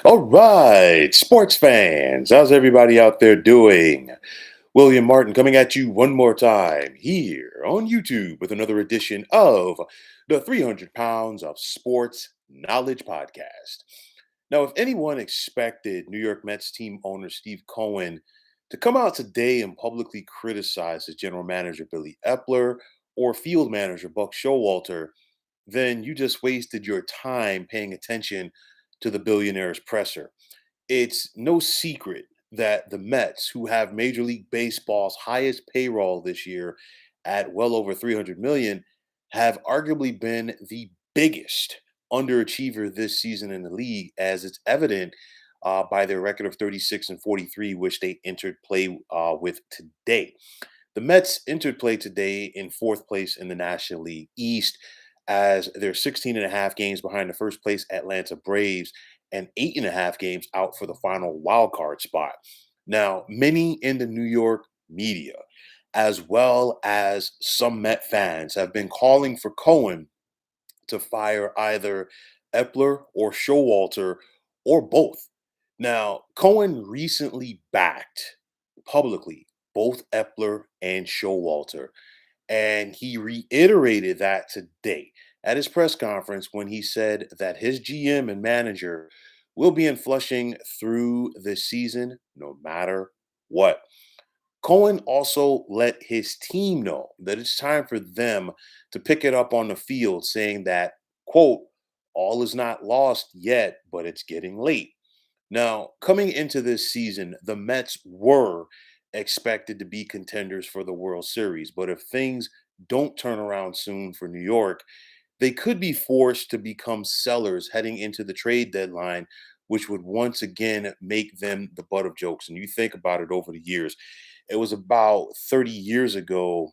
All right, sports fans, how's everybody out there doing? William Martin coming at you one more time here on YouTube with another edition of the 300 Pounds of Sports Knowledge Podcast. Now, if anyone expected New York Mets team owner Steve Cohen to come out today and publicly criticize his general manager Billy Epler or field manager Buck Showalter, then you just wasted your time paying attention to the billionaire's presser. It's no secret that the Mets, who have Major League Baseball's highest payroll this year at well over 300 million, have arguably been the biggest underachiever this season in the league, as it's evident by their record of 36 and 43, which they entered play with today. The Mets entered play today in fourth place in the National League East, as they're 16 and a half games behind the first place Atlanta Braves and 8.5 games out for the final wild card spot. Now, many in the New York media, as well as some Met fans, have been calling for Cohen to fire either Epler or Showalter or both. Now, Cohen recently backed publicly both Epler and Showalter, and he reiterated that today at his press conference when he said that his GM and manager will be in Flushing through the season no matter what. Cohen also let his team know that it's time for them to pick it up on the field, saying that, quote, all is not lost yet, but it's getting late. Now, coming into this season, the Mets were expected to be contenders for the World Series, but if things don't turn around soon for New York, they could be forced to become sellers heading into the trade deadline, which would once again make them the butt of jokes. And you think about it over the years, it was about 30 years ago,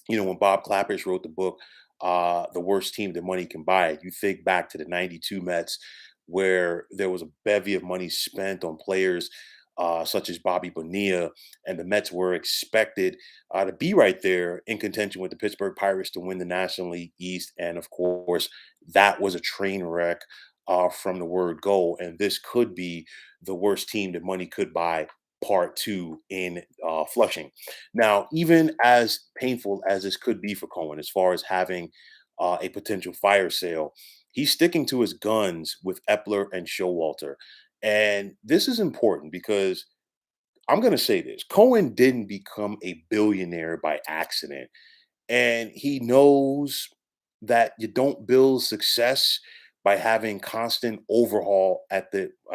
when Bob Clappish wrote the book, The Worst Team That Money Can Buy. You think back to the 92 Mets, where there was a bevy of money spent on players such as Bobby Bonilla, and the Mets were expected to be right there in contention with the Pittsburgh Pirates to win the National League East. And of course, that was a train wreck from the word go. And this could be the worst team that money could buy part two in Flushing. Now, even as painful as this could be for Cohen, as far as having a potential fire sale, he's sticking to his guns with Epler and Showalter. And this is important because I'm going to say this: Cohen didn't become a billionaire by accident. And he knows that you don't build success by having constant overhaul at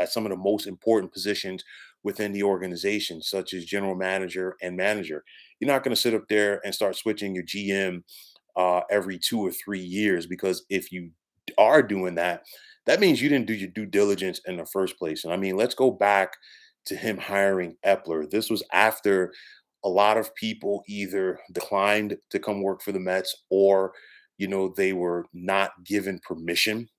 some of the most important positions within the organization, such as general manager and manager. You're not going to sit up there and start switching your GM every 2 or 3 years, because if you are doing that, that means you didn't do your due diligence in the first place. And I mean, let's go back to him hiring Epler. This was after a lot of people either declined to come work for the Mets, or they were not given permission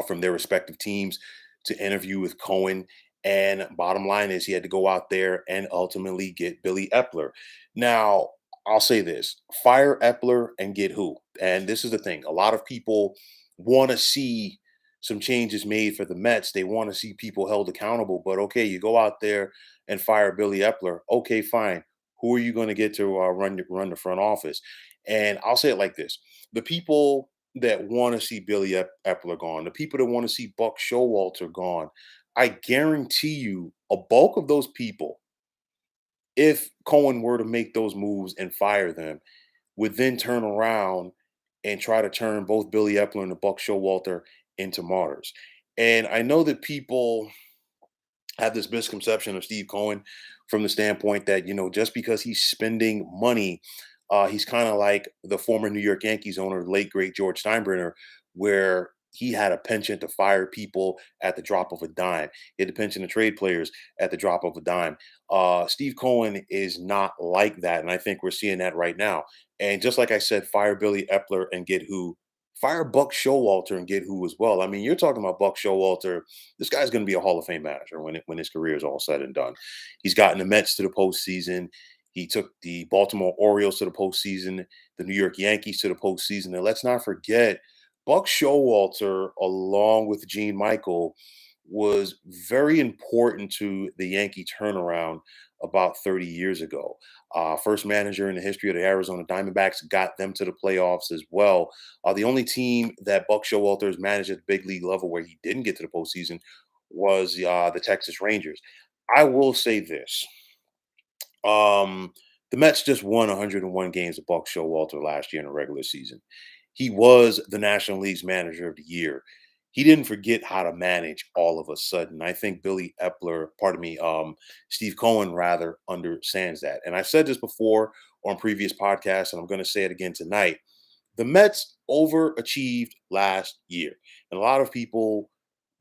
from their respective teams to interview with Cohen. And bottom line is, he had to go out there and ultimately get Billy Epler. Now, I'll say this: fire Epler and get who? And this is the thing: a lot of people want to see some changes made for the Mets. They want to see people held accountable. But okay, you go out there and fire Billy Epler. Okay, fine. Who are you going to get to run the front office? And I'll say it like this: the people that want to see Billy Epler gone, the people that want to see Buck Showalter gone, I guarantee you, a bulk of those people, if Cohen were to make those moves and fire them, would then turn around and try to turn both Billy Epler and the Buck Showalter into martyrs. And I know that people have this misconception of Steve Cohen from the standpoint that, just because he's spending money, he's kind of like the former New York Yankees owner, the late great George Steinbrenner, where he had a penchant to fire people at the drop of a dime. He had a penchant to trade players at the drop of a dime. Steve Cohen is not like that, and I think we're seeing that right now. And just like I said, fire Billy Epler and get who? Fire Buck Showalter and get who as well. I mean, you're talking about Buck Showalter. This guy's going to be a Hall of Fame manager when his career is all said and done. He's gotten the Mets to the postseason. He took the Baltimore Orioles to the postseason, the New York Yankees to the postseason. And let's not forget, Buck Showalter, along with Gene Michael, was very important to the Yankee turnaround about 30 years ago. First manager in the history of the Arizona Diamondbacks, got them to the playoffs as well. The only team that Buck Showalter has managed at the big league level where he didn't get to the postseason was the Texas Rangers. I will say this. Um, the Mets just won 101 games of Buck Showalter last year in the regular season. He was the National League's Manager of the Year. He didn't forget how to manage all of a sudden. I think Steve Cohen rather understands that. And I've said this before on previous podcasts, and I'm going to say it again tonight. The Mets overachieved last year, and a lot of people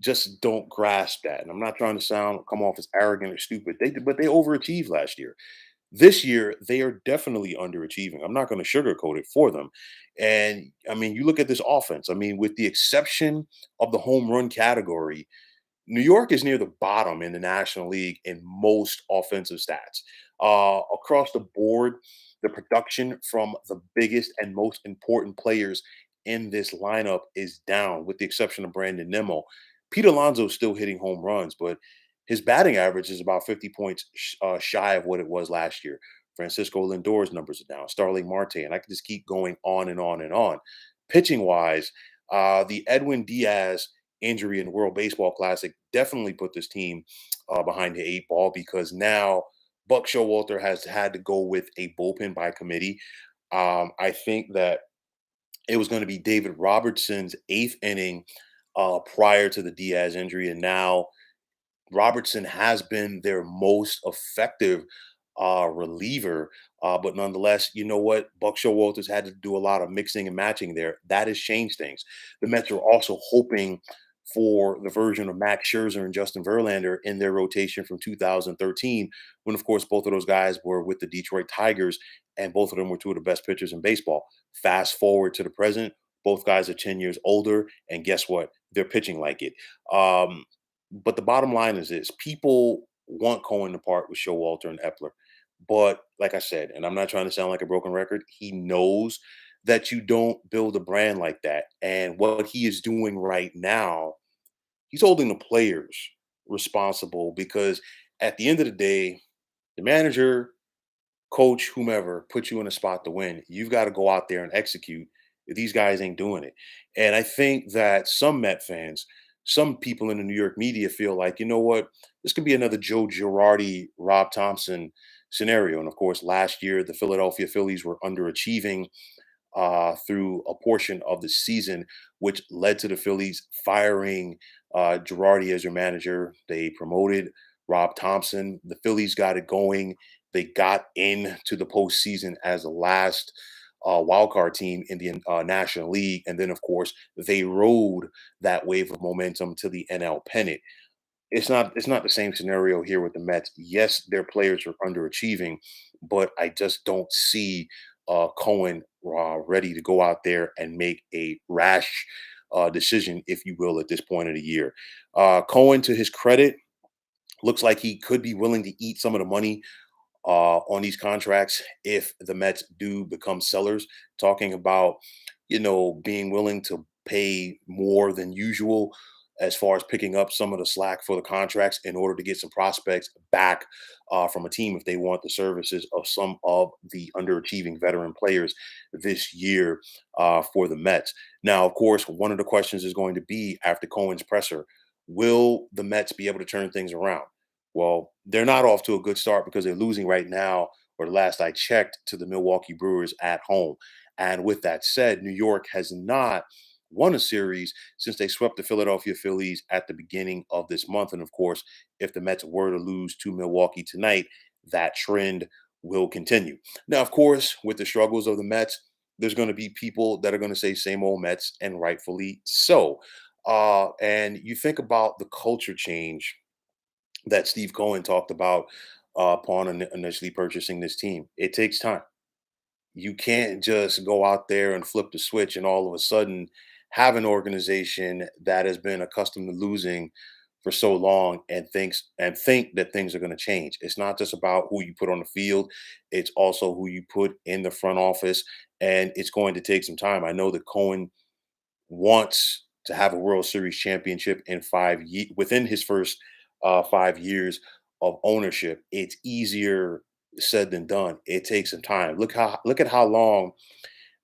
just don't grasp that. And I'm not trying to come off as arrogant or stupid. But they overachieved last year. This year, they are definitely underachieving. I'm not going to sugarcoat it for them. And I mean, you look at this offense. I mean, with the exception of the home run category, New York is near the bottom in the National League in most offensive stats. Across the board, the production from the biggest and most important players in this lineup is down, with the exception of Brandon Nimmo. Pete Alonso is still hitting home runs, but his batting average is about 50 points shy of what it was last year. Francisco Lindor's numbers are down. Starling Marte, and I can just keep going on and on and on. Pitching wise, the Edwin Diaz injury in the World Baseball Classic definitely put this team behind the eight ball, because now Buck Showalter has had to go with a bullpen by committee. I think that it was going to be David Robertson's eighth inning prior to the Diaz injury, and now Robertson has been their most effective reliever. But nonetheless, you know what? Buck Showalter's had to do a lot of mixing and matching there. That has changed things. The Mets are also hoping for the version of Max Scherzer and Justin Verlander in their rotation from 2013, when, of course, both of those guys were with the Detroit Tigers, and both of them were two of the best pitchers in baseball. Fast forward to the present, both guys are 10 years older, and guess what? They're pitching like it. But the bottom line is this: people want Cohen to part with Showalter and Epler. But like I said, and I'm not trying to sound like a broken record, he knows that you don't build a brand like that. And what he is doing right now, he's holding the players responsible, because at the end of the day, the manager, coach, whomever put you in a spot to win, you've got to go out there and execute. These guys ain't doing it. And I think that some Met fans, some people in the New York media feel like, you know what, this could be another Joe Girardi, Rob Thompson scenario. And of course, last year, the Philadelphia Phillies were underachieving through a portion of the season, which led to the Phillies firing Girardi as their manager. They promoted Rob Thompson. The Phillies got it going. They got into the postseason as the last wild card team in the National League, and then of course they rode that wave of momentum to the NL pennant. It's not the same scenario here with the Mets. Yes, their players are underachieving, but I just don't see Cohen ready to go out there and make a rash decision, if you will, at this point of the year. Cohen, to his credit, looks like he could be willing to eat some of the money on these contracts if the Mets do become sellers. Talking about, being willing to pay more than usual as far as picking up some of the slack for the contracts in order to get some prospects back from a team if they want the services of some of the underachieving veteran players this year for the Mets. Now, of course, one of the questions is going to be after Cohen's presser: will the Mets be able to turn things around? Well, they're not off to a good start, because they're losing right now, or the last I checked, to the Milwaukee Brewers at home. And with that said, New York has not won a series since they swept the Philadelphia Phillies at the beginning of this month. And of course, if the Mets were to lose to Milwaukee tonight, that trend will continue. Now, of course, with the struggles of the Mets, there's going to be people that are going to say same old Mets, and rightfully so. And you think about the culture change that Steve Cohen talked about upon initially purchasing this team. It takes time. You can't just go out there and flip the switch and all of a sudden have an organization that has been accustomed to losing for so long and think that things are going to change. It's not just about who you put on the field, it's also who you put in the front office, and it's going to take some time. I know that Cohen wants to have a World Series championship in within his first 5 years of ownership. It's easier said than done. It takes some time. Look at how long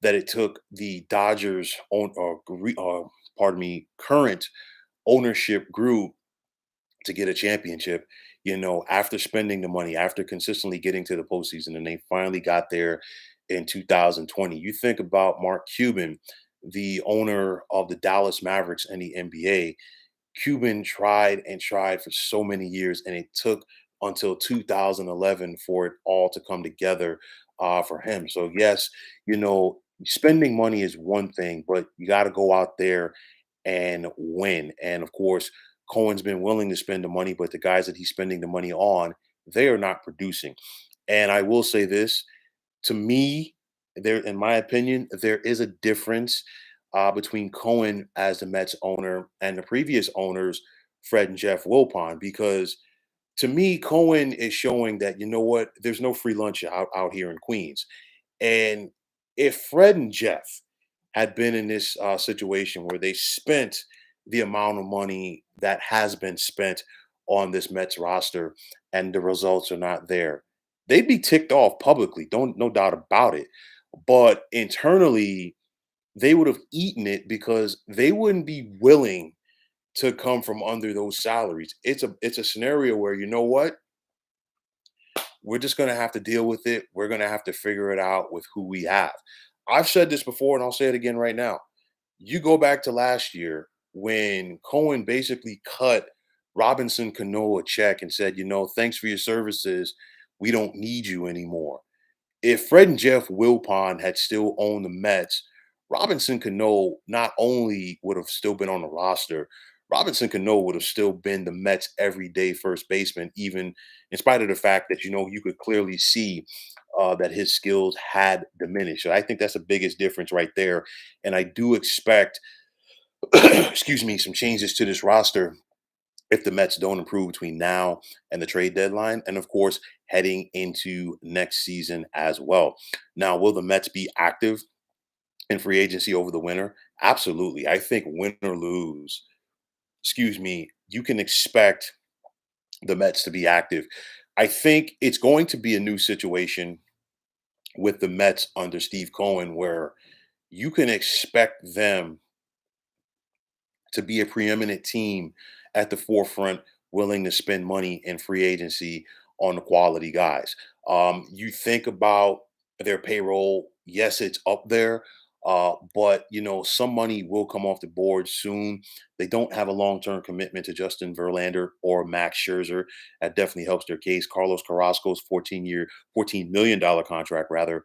that it took the Dodgers pardon me, current ownership group to get a championship, after spending the money, after consistently getting to the postseason, and they finally got there in 2020. You think about Mark Cuban, the owner of the Dallas Mavericks and the NBA. Cuban tried and tried for so many years, and it took until 2011 for it all to come together for him. So, yes, spending money is one thing, but you got to go out there and win. And of course, Cohen's been willing to spend the money, but the guys that he's spending the money on, they are not producing. And I will say this, to me, in my opinion, there is a difference between Cohen as the Mets owner and the previous owners, Fred and Jeff Wilpon, because to me, Cohen is showing that, you know what, there's no free lunch out here in Queens. And if Fred and Jeff had been in this situation where they spent the amount of money that has been spent on this Mets roster and the results are not there, they'd be ticked off publicly, don't no doubt about it. But internally, they would have eaten it because they wouldn't be willing to come from under those salaries. It's a scenario where, you know what, we're just going to have to deal with it. We're going to have to figure it out with who we have. I've said this before and I'll say it again right now. You go back to last year when Cohen basically cut Robinson Cano a check and said, thanks for your services. We don't need you anymore. If Fred and Jeff Wilpon had still owned the Mets, Robinson Cano not only would have still been on the roster, Robinson Cano would have still been the Mets' everyday first baseman, even in spite of the fact that you could clearly see that his skills had diminished. So I think that's the biggest difference right there. And I do expect, excuse me, some changes to this roster if the Mets don't improve between now and the trade deadline, and of course, heading into next season as well. Now, will the Mets be active in free agency over the winter? Absolutely. I think win or lose, excuse me, you can expect the Mets to be active. I think it's going to be a new situation with the Mets under Steve Cohen where you can expect them to be a preeminent team at the forefront, willing to spend money in free agency on the quality guys. You think about their payroll, yes, it's up there, but some money will come off the board soon. They don't have a long-term commitment to Justin Verlander or Max Scherzer. That definitely helps their case. Carlos Carrasco's 14 million dollar contract rather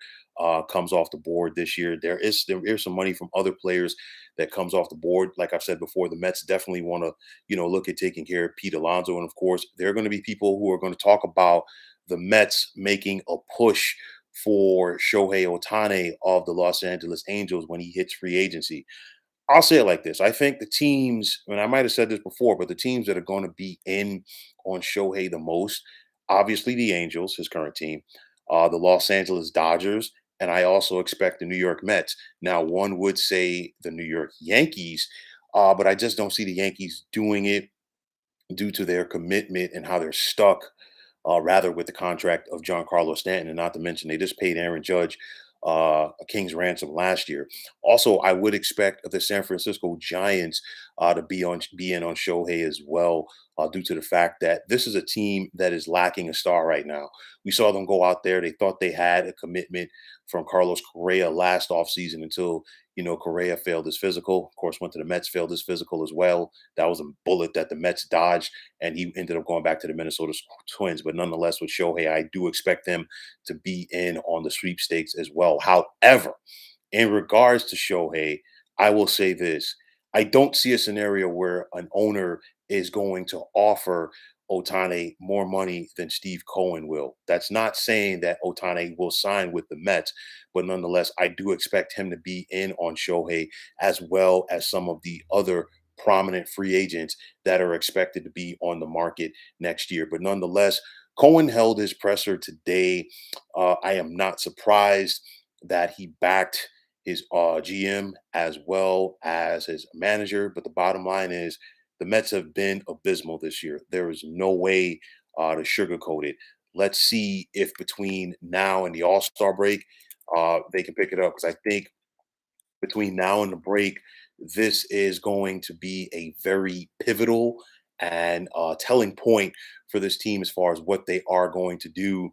comes off the board this year. There is some money from other players that comes off the board. Like I've said before, the Mets definitely want to, look at taking care of Pete Alonso. And of course, there are going to be people who are going to talk about the Mets making a push for Shohei Ohtani of the Los Angeles Angels when he hits free agency. I'll say it like this. I think the teams, and I might have said this before, but the teams that are going to be in on Shohei the most, obviously the Angels, his current team, the Los Angeles Dodgers, and I also expect the New York Mets. Now, one would say the New York Yankees, but I just don't see the Yankees doing it due to their commitment and how they're stuck rather with the contract of John Carlos Stanton, and not to mention they just paid Aaron Judge a king's ransom last year. Also, I would expect the San Francisco Giants to be in on Shohei as well, due to the fact that this is a team that is lacking a star right now. We saw them go out there; they thought they had a commitment from Carlos Correa last offseason until Correa failed his physical. Of course, went to the Mets, failed his physical as well. That was a bullet that the Mets dodged, and he ended up going back to the Minnesota Twins. But nonetheless, with Shohei, I do expect them to be in on the sweepstakes as well. However, in regards to Shohei, I will say this. I don't see a scenario where an owner is going to offer Otani more money than Steve Cohen will. That's not saying that Otani will sign with the Mets, but nonetheless, I do expect him to be in on Shohei as well as some of the other prominent free agents that are expected to be on the market next year. But nonetheless, Cohen held his presser today. I am not surprised that he backed his GM as well as his manager. But the bottom line is the Mets have been abysmal this year. There is no way to sugarcoat it. Let's see if between now and the All Star break, they can pick it up because I think between now and the break, this is going to be a very pivotal and telling point for this team as far as what they are going to do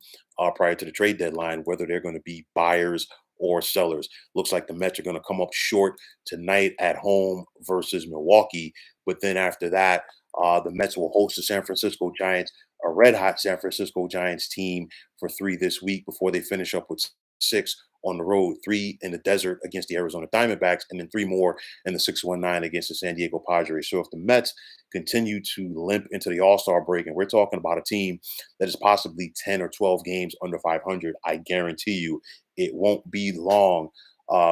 prior to the trade deadline, whether they're going to be buyers or sellers. Looks like the Mets are going to come up short tonight at home versus Milwaukee. But then after that, the Mets will host the San Francisco Giants, a red hot San Francisco Giants team for 3 this week before they finish up with 6 on the road, 3 in the desert against the Arizona Diamondbacks, and then 3 more in the 619 against the San Diego Padres. So if the Mets continue to limp into the All-Star break, and we're talking about a team that is possibly 10 or 12 games under 500, I guarantee you it won't be long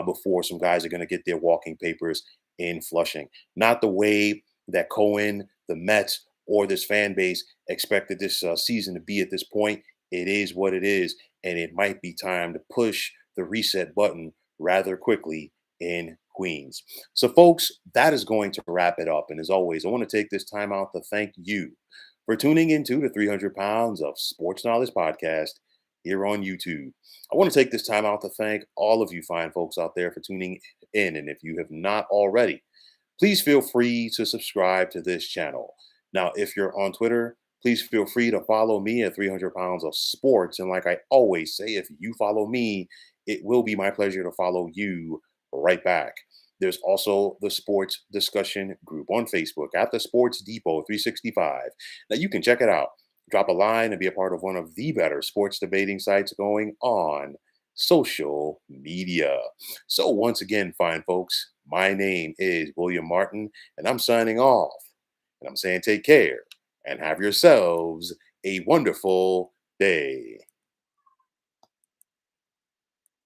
before some guys are going to get their walking papers in Flushing. Not the way that Cohen, the Mets, or this fan base expected this season to be at this point. It is what it is, and it might be time to push the reset button rather quickly in Queens. So, folks, that is going to wrap it up. And as always, I want to take this time out to thank you for tuning into the 300 Pounds of Sports Knowledge podcast here on YouTube. I want to take this time out to thank all of you fine folks out there for tuning in. And if you have not already, please feel free to subscribe to this channel. Now, if you're on Twitter, please feel free to follow me at 300 Pounds of Sports. And like I always say, if you follow me, it will be my pleasure to follow you right back. There's also the sports discussion group on Facebook at the Sports Depot 365. Now you can check it out. Drop a line and be a part of one of the better sports debating sites going on social media. So once again, fine folks, my name is William Martin, and I'm signing off. And I'm saying take care and have yourselves a wonderful day.